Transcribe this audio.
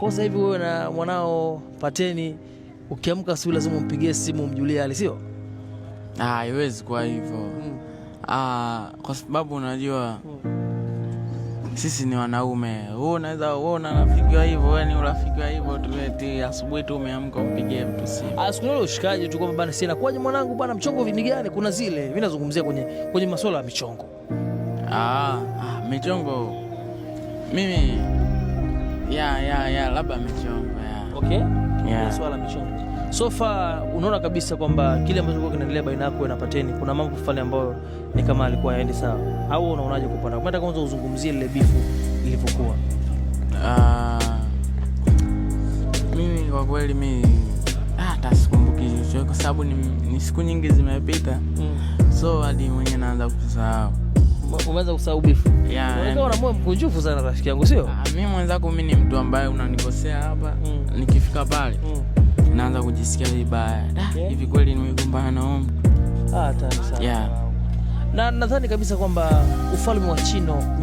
Kwa sasa hivi wewe na mwanao Pateni ukiamka asubuhi lazima umpigie simu umjulie hali, sio? Haiwezi kwa hivyo. Kwa sababu unajua sisi ni wanaume. Wewe unaweza uona rafiki wa hivyo, wewe ni rafiki wa hivyo tu asubuhi tu umeamka umpigie mtu simu. Siku ile ushikaje tu kwamba bana sina kwaje mwanangu bana mchongo ni gani? Kuna zile mimi nazungumzia kwenye masuala ya michongo. Michongo mimi labda michongo Okay? Yeah. Swala michongo. So far unaona kabisa kwamba kile ambacho kilikuwa kinaendelea baina yako na Pateni kuna mambo fulani ambayo ni kama alikuwa haendi sawa. Au unaonaje kwa upande wako? Nataka kwanza uzungumzie ile bifu ilivyokuwa. Mimi kwa kweli hata sikumbuki kwa sababu ni siku nyingi zimepita. So hadi mwenyewe naanza kusahau. Umeanza kusahau bifu? Unaonekana una moyo mkunjufu sana rafiki yangu, sio? Mimi mwenzako mimi ni mtu ambaye unanikosea hapa. Nikifika pale naanza kujisikia vibaya. Hivi kweli nimegombana na huyu? Hatari sana. Na nadhani kabisa kwamba ufalme wa Chino